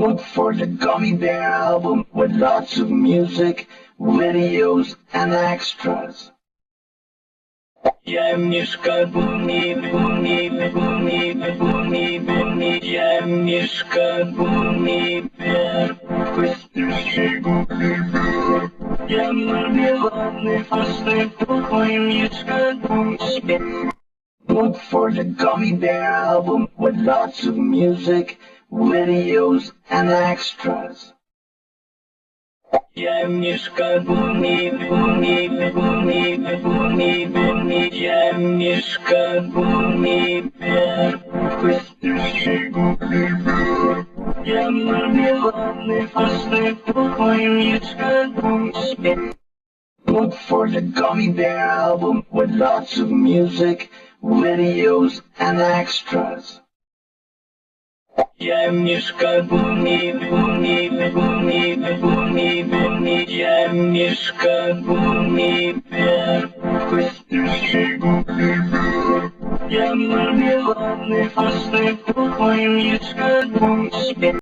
Look for the Gummy Bear album with lots of music, videos, and extras. Jemniczka buni, buni, buni, buni, buni, Jemniczka buni, bear. Look for the Gummy Bear album with lots of music, videos, and extras. Jemniczka buni, buni, buni, buni, buni, Jemniczka buni, bear. Look for the Gummy Bear album with lots of music, videos, and extras. Jemniczka buni, buni, buni, buni, buni, Jemniczka buni, bear.